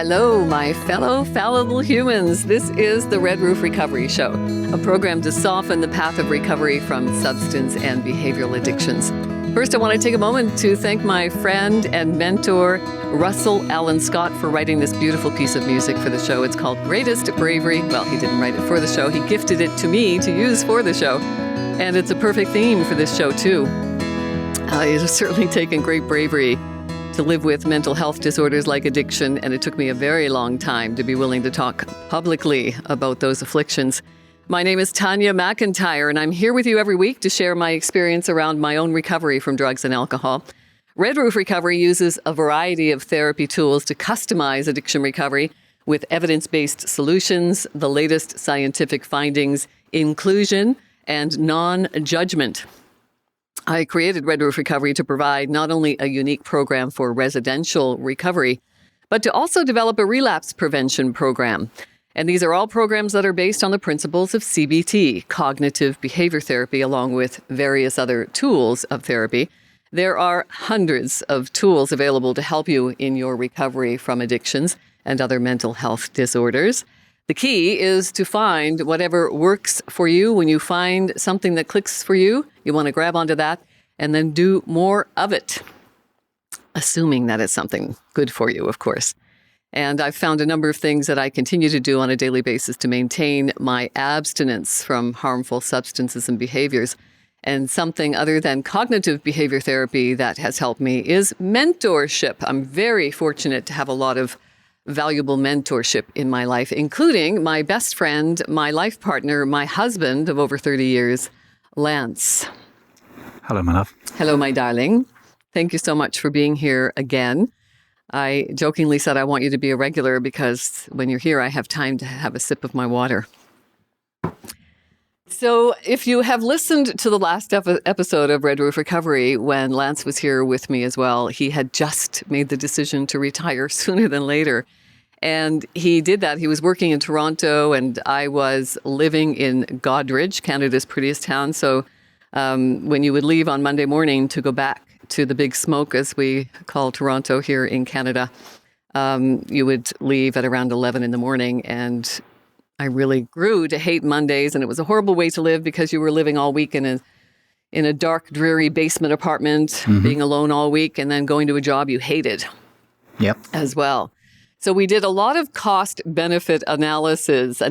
Hello, my fellow fallible humans. This is the Red Roof Recovery Show, a program to soften the path of recovery from substance and behavioral addictions. First, I want to take a moment to thank my friend and mentor, Russell Allen Scott, for writing this beautiful piece of music for the show. It's called Greatest Bravery. Well, he didn't write it for the show. He gifted it to me to use for the show. And it's a perfect theme for this show, too. It has certainly taken great bravery to live with mental health disorders like addiction, and it took me a very long time to be willing to talk publicly about those afflictions. My name is Tanya McIntyre, and I'm here with you every week to share my experience around my own recovery from drugs and alcohol. Red Roof Recovery uses a variety of therapy tools to customize addiction recovery with evidence-based solutions, the latest scientific findings, inclusion, and non-judgment. I created Red Roof Recovery to provide not only a unique program for residential recovery, but to also develop a relapse prevention program. And these are all programs that are based on the principles of CBT, cognitive behavior therapy, along with various other tools of therapy. There are hundreds of tools available to help you in your recovery from addictions and other mental health disorders. The key is to find whatever works for you. When you find something that clicks for you, you want to grab onto that and then do more of it, assuming that it's something good for you, of course. And I've found a number of things that I continue to do on a daily basis to maintain my abstinence from harmful substances and behaviors. And something other than cognitive behavior therapy that has helped me is mentorship. I'm very fortunate to have a lot of valuable mentorship in my life, including my best friend, my life partner, my husband of over 30 years, Lance. Hello, my love. Hello, my darling. Thank you so much for being here again. I jokingly said I want you to be a regular because when you're here, I have time to have a sip of my water. So if you have listened to the last episode of Red Roof Recovery, when Lance was here with me as well, he had just made the decision to retire sooner than later. And he did that. He was working in Toronto, and I was living in Godridge, Canada's prettiest town. So when you would leave on Monday morning to go back to the big smoke, as we call Toronto here in Canada, you would leave at around 11 in the morning, and I really grew to hate Mondays, and it was a horrible way to live because you were living all week in a dark, dreary basement apartment, being alone all week, and then going to a job you hated as well. So we did a lot of cost-benefit analyses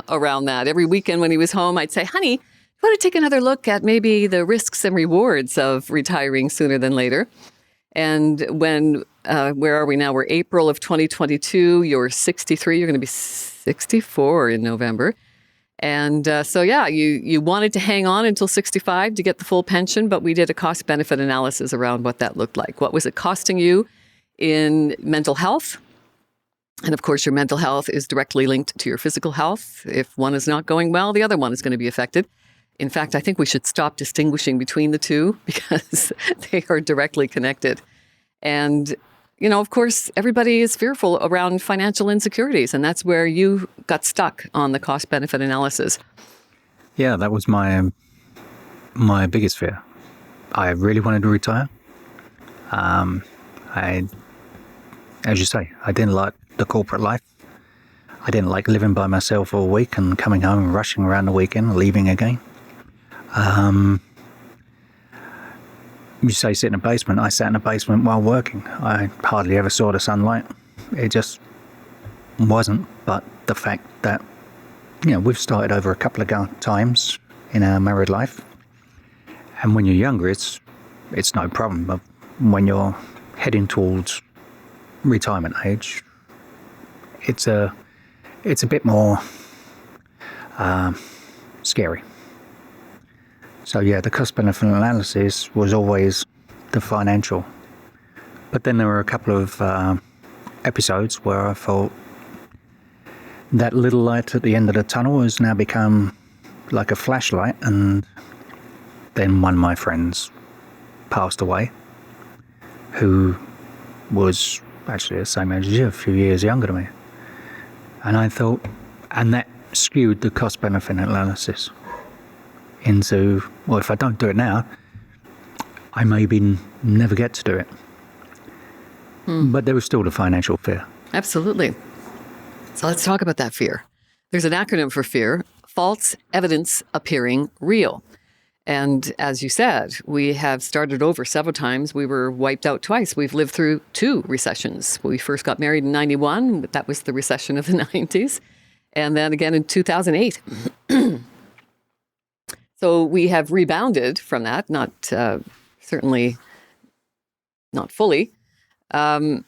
around that. Every weekend when he was home, I'd say, honey, you want to take another look at maybe the risks and rewards of retiring sooner than later. And when, where are we now? We're April of 2022. You're 63. You're going to be 64 in November. And you wanted to hang on until 65 to get the full pension, but we did a cost-benefit analysis around what that looked like. What was it costing you in mental health? And of course, your mental health is directly linked to your physical health. If one is not going well, the other one is going to be affected. In fact, I think we should stop distinguishing between the two because they are directly connected. And of course, everybody is fearful around financial insecurities, and that's where you got stuck on the cost-benefit analysis. Yeah, that was my biggest fear. I really wanted to retire. As you say, I didn't like the corporate life. I didn't like living by myself all week and coming home and rushing around the weekend, leaving again. You say sit in a basement. I sat in a basement while working. I hardly ever saw the sunlight. It just wasn't. But the fact that, we've started over a couple of times in our married life. And when you're younger, it's no problem. But when you're heading towards retirement age, it's a bit more scary. So the cost-benefit analysis was always the financial. But then there were a couple of episodes where I thought that little light at the end of the tunnel has now become like a flashlight, and then one of my friends passed away, who was actually the same age as you, a few years younger than me. And I thought, and that skewed the cost-benefit analysis into, well, if I don't do it now, I maybe never get to do it. But there was still the financial fear. Absolutely. So let's talk about that fear. There's an acronym for fear: false evidence appearing real. And as you said, we have started over several times. We were wiped out twice. We've lived through 2 recessions. We first got married in 91. That was the recession of the 90s. And then again in 2008. So we have rebounded from that, certainly not fully. And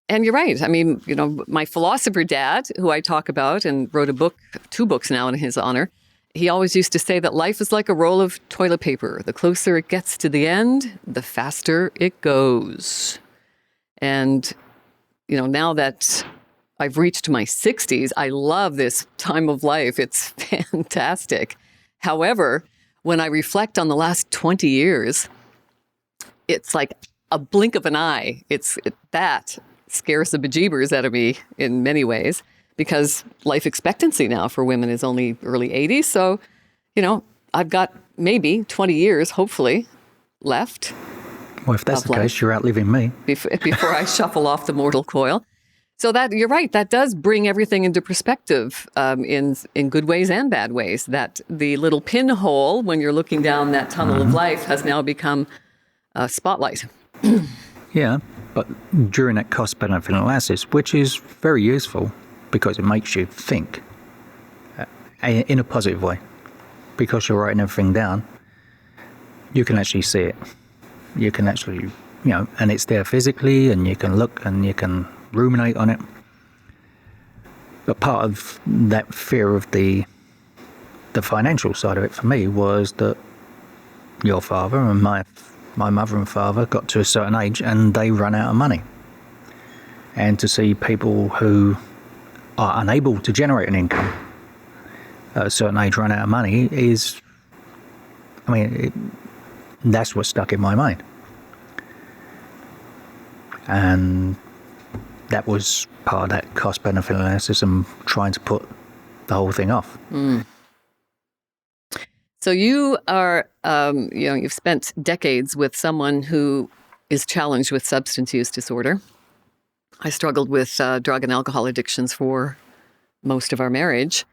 you're right. I mean, my philosopher dad, who I talk about and wrote 2 books now in his honor, he always used to say that life is like a roll of toilet paper. The closer it gets to the end, the faster it goes. And, now that I've reached my 60s, I love this time of life. It's fantastic. However, when I reflect on the last 20 years, it's like a blink of an eye. That scares the bejeebers out of me in many ways, because life expectancy now for women is only early 80s. So, I've got maybe 20 years, hopefully, left. Well, if that's the case, you're outliving me. Before I shuffle off the mortal coil. So that, you're right, that does bring everything into perspective in good ways and bad ways. That the little pinhole, when you're looking down that tunnel of life, has now become a spotlight. Yeah, but during that cost-benefit analysis, which is very useful because it makes you think in a positive way, because you're writing everything down, you can actually see it. You can actually, and it's there physically, and you can look and you can ruminate on it. But part of that fear of the financial side of it for me was that your father and my mother and father got to a certain age and they run out of money. And to see people who are unable to generate an income at a certain age run out of money that's what stuck in my mind. And that was part of that cost-benefit analysis and trying to put the whole thing off. Mm. So you are, you've spent decades with someone who is challenged with substance use disorder. I struggled with drug and alcohol addictions for most of our marriage.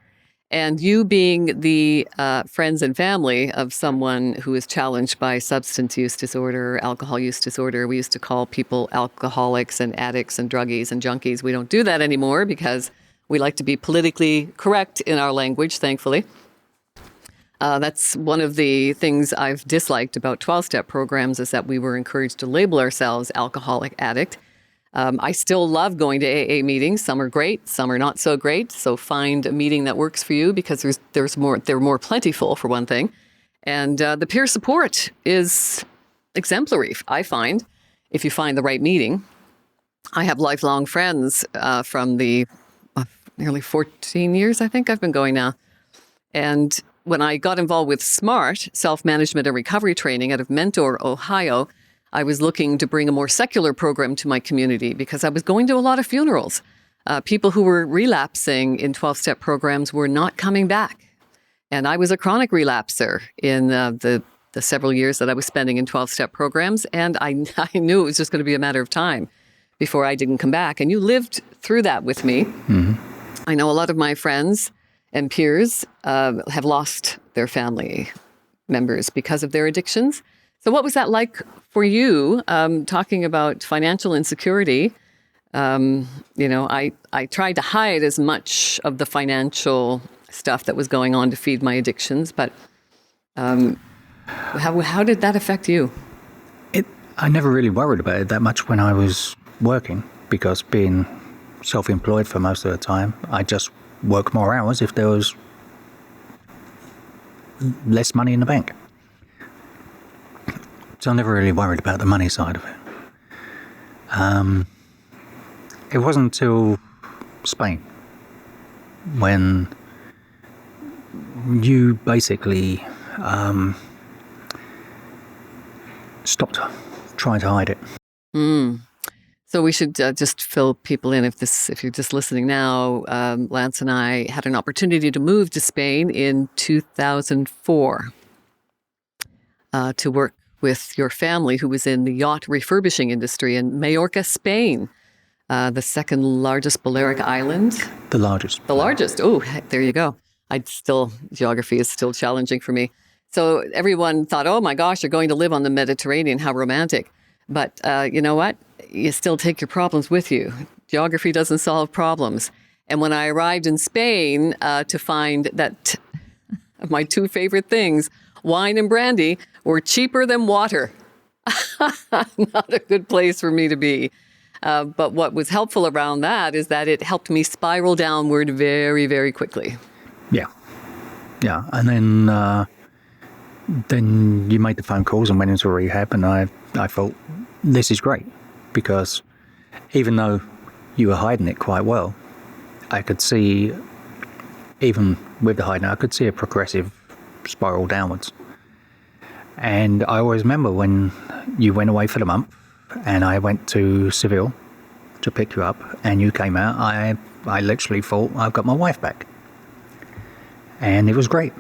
And you being the friends and family of someone who is challenged by substance use disorder, alcohol use disorder. We used to call people alcoholics and addicts and druggies and junkies. We don't do that anymore because we like to be politically correct in our language, thankfully. That's one of the things I've disliked about 12-step programs, is that we were encouraged to label ourselves alcoholic, addict. I still love going to AA meetings. Some are great, some are not so great. So find a meeting that works for you, because they're more plentiful, for one thing. And the peer support is exemplary, I find, if you find the right meeting. I have lifelong friends from the nearly 14 years, I think I've been going now. And when I got involved with SMART, Self-Management and Recovery Training out of Mentor, Ohio, I was looking to bring a more secular program to my community, because I was going to a lot of funerals. People who were relapsing in 12-step programs were not coming back. And I was a chronic relapser in the several years that I was spending in 12-step programs. And I knew it was just going to be a matter of time before I didn't come back. And you lived through that with me. Mm-hmm. I know a lot of my friends and peers have lost their family members because of their addictions. So what was that like for you, talking about financial insecurity? I tried to hide as much of the financial stuff that was going on to feed my addictions, but how did that affect you? I never really worried about it that much when I was working, because being self-employed for most of the time, I just work more hours if there was less money in the bank. So I never really worried about the money side of it. It wasn't until Spain when you basically stopped trying to hide it. Mm. So we should just fill people in. If you're just listening now, Lance and I had an opportunity to move to Spain in 2004 to work with your family, who was in the yacht refurbishing industry in Majorca, Spain. the second largest Balearic island. The largest. The largest. Oh, there you go. Geography is still challenging for me. So everyone thought, oh my gosh, you're going to live on the Mediterranean. How romantic. But you know what? You still take your problems with you. Geography doesn't solve problems. And when I arrived in Spain to find that my two favorite things, wine and brandy, were cheaper than water. Not a good place for me to be. But what was helpful around that is that it helped me spiral downward very, very quickly. Yeah. Yeah. And then you made the phone calls and went into rehab, and I thought, this is great, because even though you were hiding it quite well, I could see, even with the hiding, I could see a progressive spiral downwards. And I always remember when you went away for the month and I went to Seville to pick you up and you came out, I literally thought, I've got my wife back. And it was great.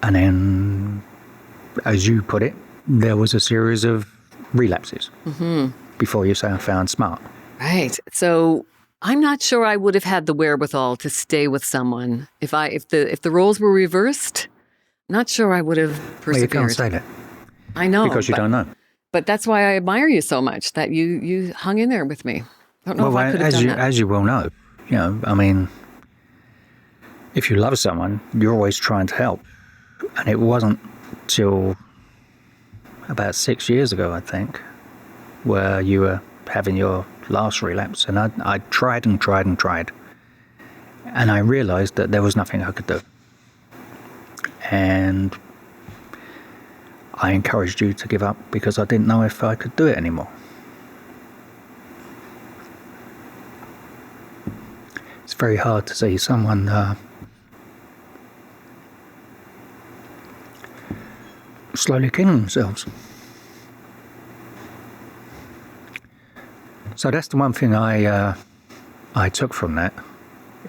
And then, as you put it, there was a series of relapses before you found SMART. Right. So I'm not sure I would have had the wherewithal to stay with someone if the roles were reversed. Not sure I would have persevered. Well, you can't say that. I know. Because you don't know. But that's why I admire you so much, that you hung in there with me. I don't know if I could have done that. As you well know, I mean, if you love someone, you're always trying to help. And it wasn't till about 6 years ago, I think, where you were having your last relapse. And I tried and tried and tried. And I realized that there was nothing I could do. And I encouraged you to give up because I didn't know if I could do it anymore. It's very hard to see someone slowly killing themselves. So that's the one thing I took from that,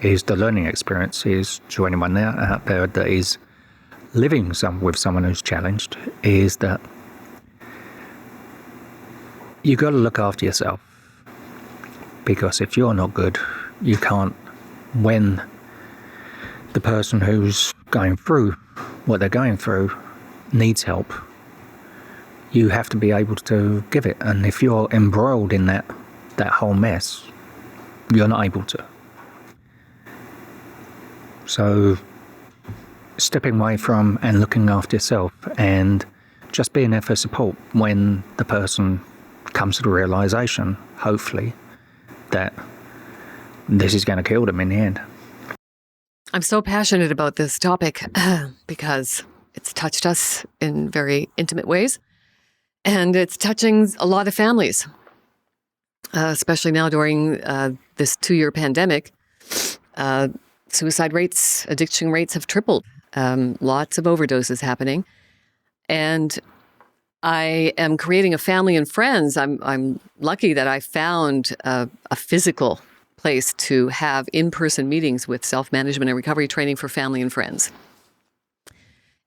is the learning experience is to anyone out there that is living with someone who's challenged, is that you got to look after yourself, because if you're not good, you can't, when the person who's going through what they're going through needs help, you have to be able to give it. And if you're embroiled in that whole mess, you're not able to. So stepping away from and looking after yourself and just being there for support when the person comes to the realization, hopefully, that this is going to kill them in the end. I'm so passionate about this topic because it's touched us in very intimate ways, and it's touching a lot of families, especially now during this 2-year pandemic. Suicide rates, addiction rates have tripled. Lots of overdoses happening. And I am creating a family and friends. I'm lucky that I found a physical place to have in-person meetings with self-management and recovery training for family and friends.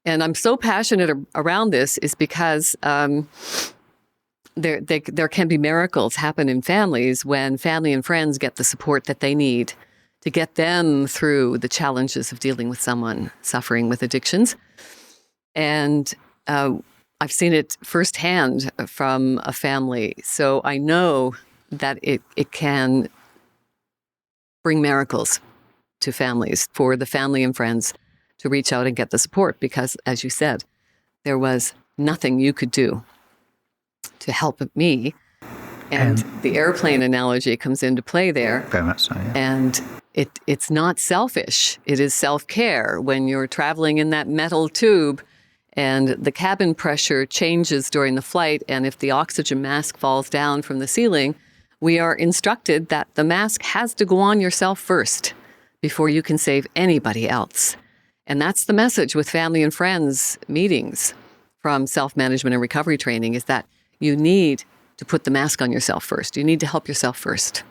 And I'm so passionate around this is because there can be miracles happen in families when family and friends get the support that they need to get them through the challenges of dealing with someone suffering with addictions. And I've seen it firsthand from a family. So I know that it can bring miracles to families, for the family and friends to reach out and get the support, because, as you said, there was nothing you could do to help me. And the airplane analogy comes into play there. Very much so, yeah. And it's not selfish. It is self-care. When you're traveling in that metal tube and the cabin pressure changes during the flight, and if the oxygen mask falls down from the ceiling, we are instructed that the mask has to go on yourself first before you can save anybody else. And that's the message with family and friends meetings from self-management and recovery training, is that you need to put the mask on yourself first. You need to help yourself first.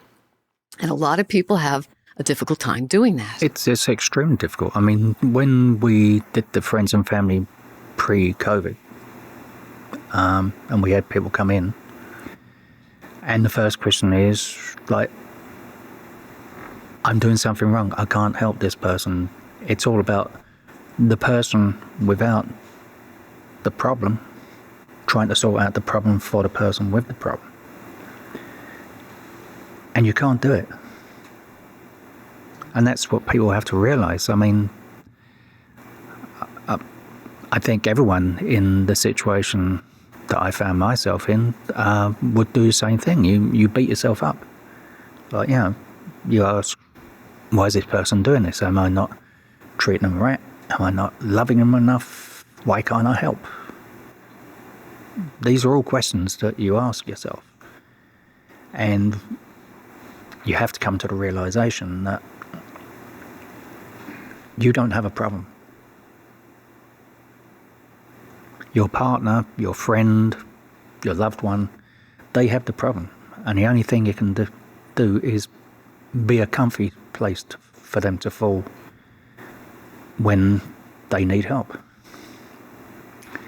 And a lot of people have a difficult time doing that. It's extremely difficult. I mean, when we did the friends and family pre-COVID, and we had people come in, And the first question is, like, I'm doing something wrong. I can't help this person. It's all about the person without the problem, trying to sort out the problem for the person with the problem. And you can't do it. And that's what people have to realize. I mean, I think everyone in the situation that I found myself in would do the same thing. You beat yourself up. Like, you ask, why is this person doing this? Am I not treating them right? Am I not loving them enough? Why can't I help? These are all questions that you ask yourself. And you have to come to the realization that you don't have a problem. Your partner, your friend, your loved one, they have the problem. And the only thing you can do is be a comfy place for them to fall when they need help.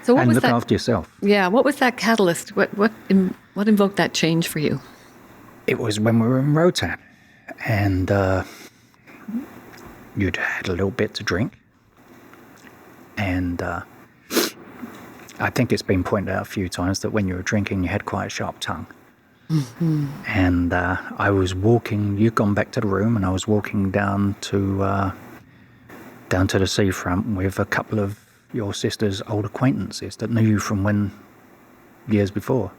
So and look after yourself. Yeah, what was that catalyst? What invoked that change for you? It was when we were in Rotan, and you'd had a little bit to drink, and I think it's been pointed out a few times that when you were drinking, you had quite a sharp tongue. Mm-hmm. And I was walking. You'd gone back to the room, and I was walking down to the seafront with a couple of your sister's old acquaintances that knew you from years before,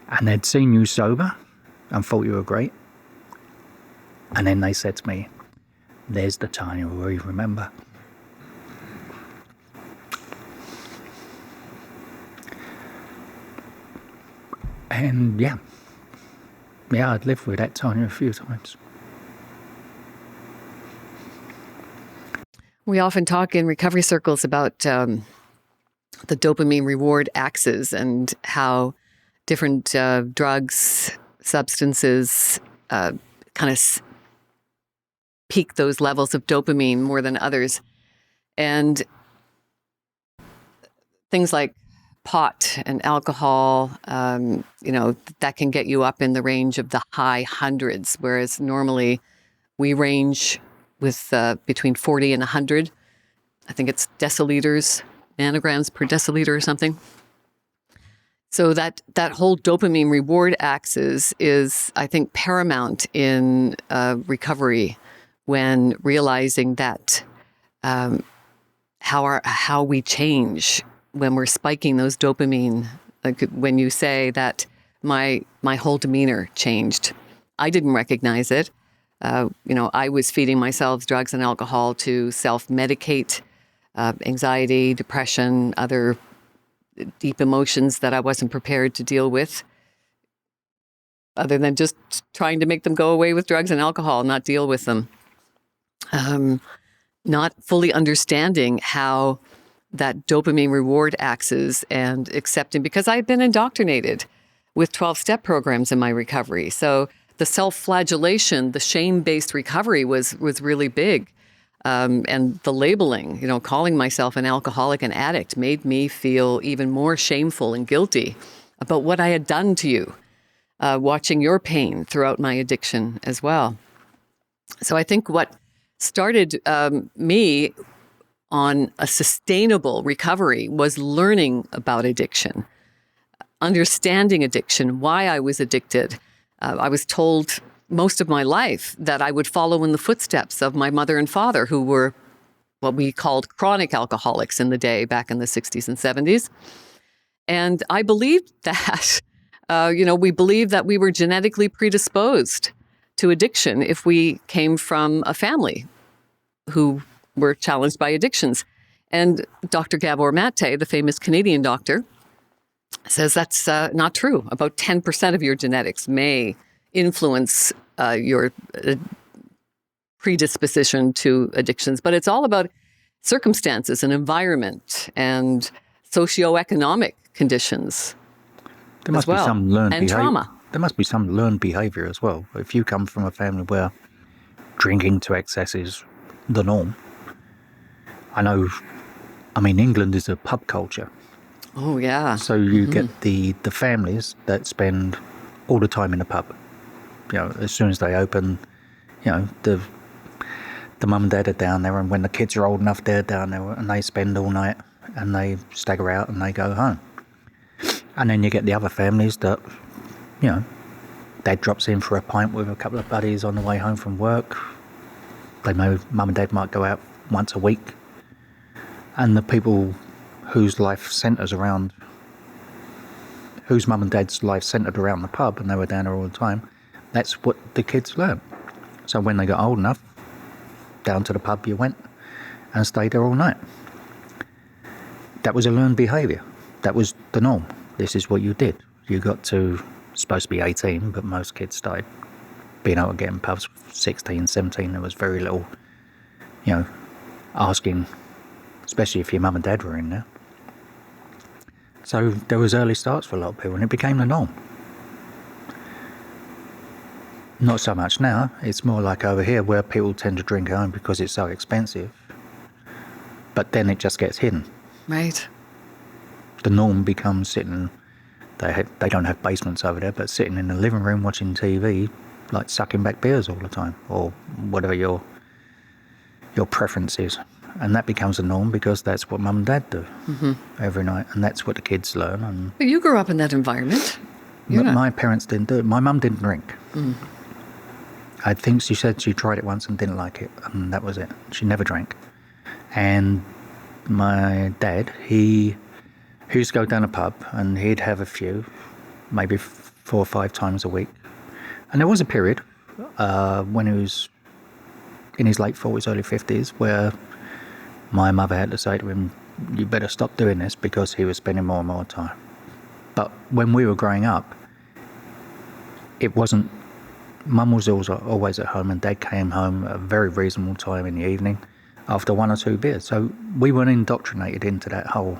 and they'd seen you sober and thought you were great. And then they said to me, "There's the Tanya we remember." And I'd lived with that Tanya a few times. We often talk in recovery circles about the dopamine reward axis and how different drugs, substances kind of peak those levels of dopamine more than others. And things like pot and alcohol, that can get you up in the range of the high hundreds, whereas normally we range with between 40 and 100. I think it's deciliters, nanograms per deciliter or something. So that whole dopamine reward axis is, I think, paramount in recovery when realizing that how we change when we're spiking those dopamine. Like when you say that my whole demeanor changed, I didn't recognize it. I was feeding myself drugs and alcohol to self-medicate anxiety, depression, other deep emotions that I wasn't prepared to deal with, other than just trying to make them go away with drugs and alcohol, not deal with them. Not fully understanding how that dopamine reward axis and accepting, because I had been indoctrinated with 12-step programs in my recovery. So the self-flagellation, the shame-based recovery was really big. And the labeling, calling myself an alcoholic and addict made me feel even more shameful and guilty about what I had done to you, watching your pain throughout my addiction as well. So I think what started me on a sustainable recovery was learning about addiction, understanding addiction, why I was addicted. I was told most of my life that I would follow in the footsteps of my mother and father, who were what we called chronic alcoholics in the day, back in the 60s and 70s. And I believed that. We believed that we were genetically predisposed to addiction if we came from a family who were challenged by addictions. And Dr. Gabor Mate, the famous Canadian doctor, says that's not true. About 10% of your genetics may influence your predisposition to addictions, but it's all about circumstances and environment and socioeconomic conditions. There must be some learned and trauma. There must be some learned behaviour as well. If you come from a family where drinking to excess is the norm, England is a pub culture. Oh, yeah. So you get the families that spend all the time in the pub. As soon as they open, the mum and dad are down there, and when the kids are old enough, they're down there, and they spend all night, and they stagger out, and they go home. And then you get the other families that, dad drops in for a pint with a couple of buddies on the way home from work. Mum and dad might go out once a week. And the people whose mum and dad's life centred around the pub, and they were down there all the time, that's what the kids learn. So when they got old enough, down to the pub you went and stayed there all night. That was a learned behaviour. That was the norm. This is what you did. You got to, supposed to be 18, but most kids started being able to get in pubs 16, 17. There was very little, asking, especially if your mum and dad were in there. So there was early starts for a lot of people, and it became the norm. Not so much now. It's more like over here where people tend to drink at home because it's so expensive. But then it just gets hidden. Right. The norm becomes sitting, they don't have basements over there, but sitting in the living room watching TV, like sucking back beers all the time, or whatever your preference is. And that becomes the norm because that's what mum and dad do every night, and that's what the kids learn. And But you grew up in that environment. my parents didn't do it. My mum didn't drink. I think she said she tried it once and didn't like it, and that was it. She never drank. And my dad, he used to go down a pub, and he'd have a few, maybe 4 or 5 times a week. And there was a period when he was in his late 40s, early 50s, where my mother had to say to him, you better stop doing this, because he was spending more and more time. But when we were growing up, it wasn't, Mum was always at home, and Dad came home at a very reasonable time in the evening after 1 or 2 beers. So we weren't indoctrinated into that whole,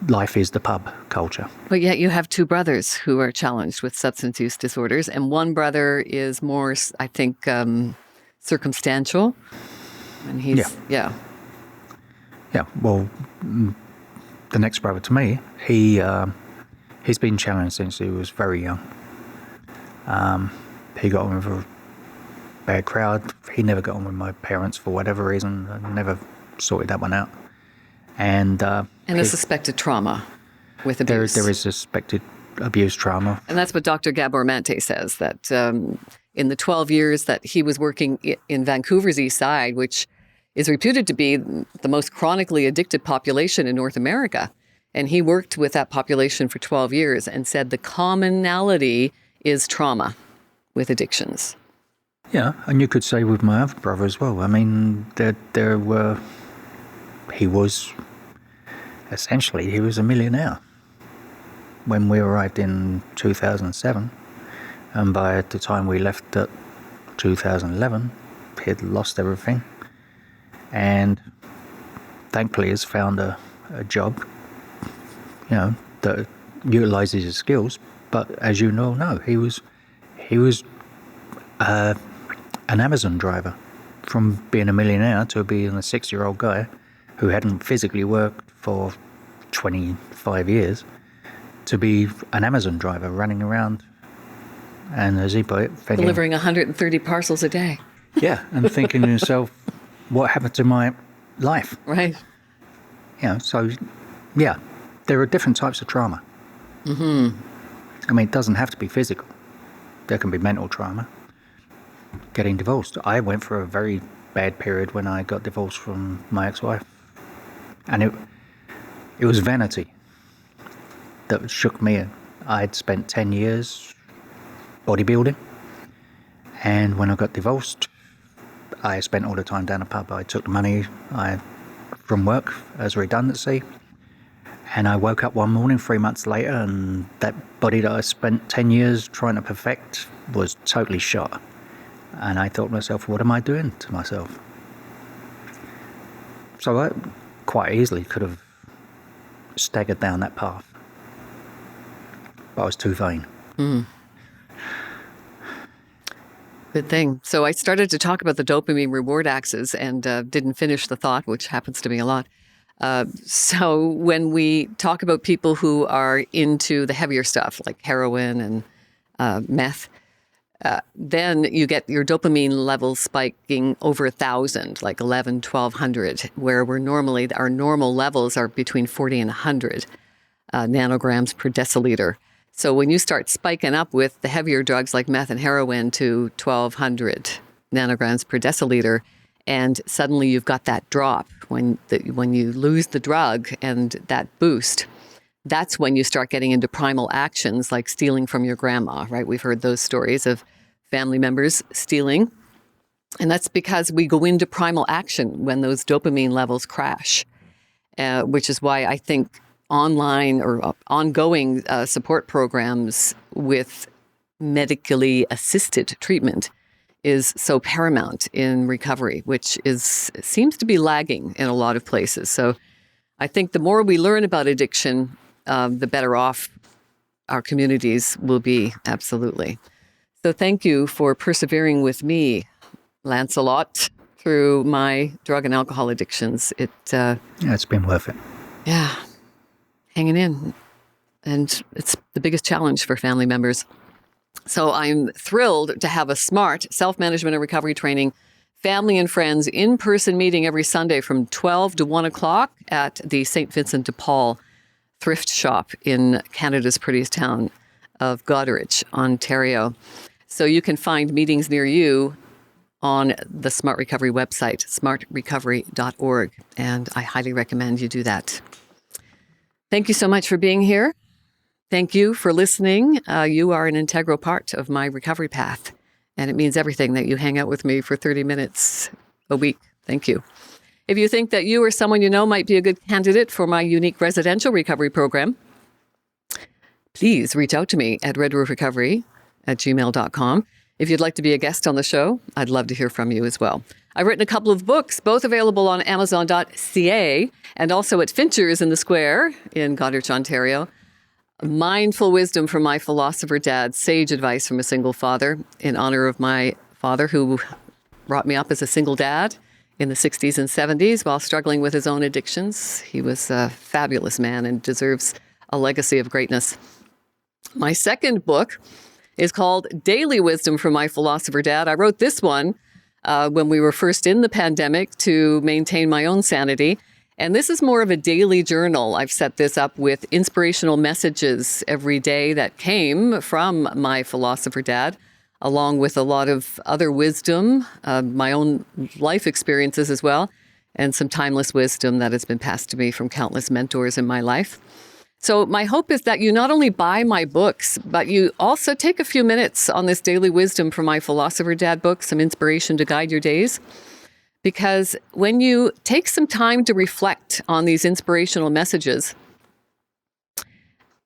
life is the pub culture. But yet you have 2 brothers who are challenged with substance use disorders, and one brother is more, I think, circumstantial. And he's, Yeah, well, the next brother to me, he's been challenged since he was very young. He got on with a bad crowd. He never got on with my parents for whatever reason. I never sorted that one out. And a suspected trauma with abuse. There is suspected abuse trauma. And that's what Dr. Gabor Mate says, that in the 12 years that he was working in Vancouver's East Side, which is reputed to be the most chronically addicted population in North America, and he worked with that population for 12 years and said the commonality is trauma with addictions. Yeah, and you could say with my other brother as well. I mean, he was a millionaire when we arrived in 2007. And by the time we left at 2011, he'd lost everything. And thankfully has found a job, that utilises his skills. But as you all know, he was an Amazon driver. From being a millionaire to being a 6-year-old guy who hadn't physically worked for 25 years to be an Amazon driver running around, and as he put it, delivering 130 parcels a day. Yeah, and thinking to yourself, what happened to my life? Right. So, yeah, there are different types of trauma. I mean, it doesn't have to be physical. There can be mental trauma. Getting divorced. I went for a very bad period when I got divorced from my ex-wife. And it was vanity that shook me in. I'd spent 10 years bodybuilding. And when I got divorced, I spent all the time down the pub. I took the money from work as redundancy. And I woke up one morning 3 months later, and that body that I spent 10 years trying to perfect was totally shot. And I thought to myself, what am I doing to myself? So I quite easily could have staggered down that path. But I was too vain. Good thing. So I started to talk about the dopamine reward axis and didn't finish the thought, which happens to me a lot. So when we talk about people who are into the heavier stuff like heroin and meth, then you get your dopamine levels spiking over 1,000, like 11, 1,200, where our normal levels are between 40 and 100 nanograms per deciliter. So when you start spiking up with the heavier drugs like meth and heroin to 1,200 nanograms per deciliter, and suddenly you've got that drop when you lose the drug and that boost, that's when you start getting into primal actions like stealing from your grandma, right? We've heard those stories of family members stealing. And that's because we go into primal action when those dopamine levels crash, which is why I think online or ongoing support programs with medically assisted treatment is so paramount in recovery, which seems to be lagging in a lot of places. So I think the more we learn about addiction, the better off our communities will be, absolutely. So thank you for persevering with me, Lancelot, through my drug and alcohol addictions. It's been worth it. Yeah, hanging in. And it's the biggest challenge for family members. So I'm thrilled to have a SMART, self-management and recovery training, family and friends in-person meeting every Sunday from 12 to 1 o'clock at the St. Vincent de Paul thrift shop in Canada's prettiest town of Goderich, Ontario. So you can find meetings near you on the Smart Recovery website, smartrecovery.org, and I highly recommend you do that. Thank you so much for being here. Thank you for listening. You are an integral part of my recovery path, and it means everything that you hang out with me for 30 minutes a week. Thank you. If you think that you or someone you know might be a good candidate for my unique residential recovery program, please reach out to me at redroofrecovery@gmail.com. If you'd like to be a guest on the show, I'd love to hear from you as well. I've written a couple of books, both available on Amazon.ca and also at Fincher's in the Square in Goderich, Ontario. Mindful wisdom from my philosopher dad, sage advice from a single father, in honor of my father who brought me up as a single dad in the 60s and 70s while struggling with his own addictions. He was a fabulous man and deserves a legacy of greatness. My second book is called Daily Wisdom from My Philosopher Dad. I wrote this one when we were first in the pandemic to maintain my own sanity. And this is more of a daily journal. I've set this up with inspirational messages every day that came from my philosopher dad, along with a lot of other wisdom, my own life experiences as well, and some timeless wisdom that has been passed to me from countless mentors in my life. So my hope is that you not only buy my books, but you also take a few minutes on this daily wisdom from my philosopher dad book, some inspiration to guide your days. Because when you take some time to reflect on these inspirational messages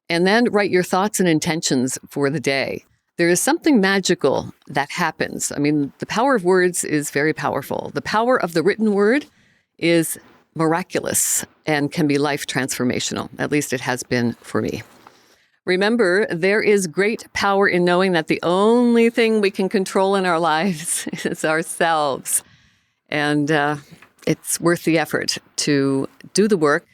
and then write your thoughts and intentions for the day, there is something magical that happens. I mean, the power of words is very powerful. The power of the written word is miraculous and can be life transformational. At least it has been for me. Remember, there is great power in knowing that the only thing we can control in our lives is ourselves. And it's worth the effort to do the work.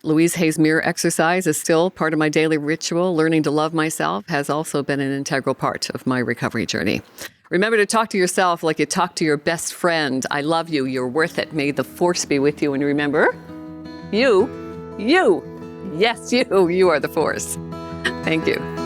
Louise Hay's mirror exercise is still part of my daily ritual. Learning to love myself has also been an integral part of my recovery journey. Remember to talk to yourself like you talk to your best friend. I love you. You're worth it. May the force be with you. And remember, you, yes, you are the force. Thank you.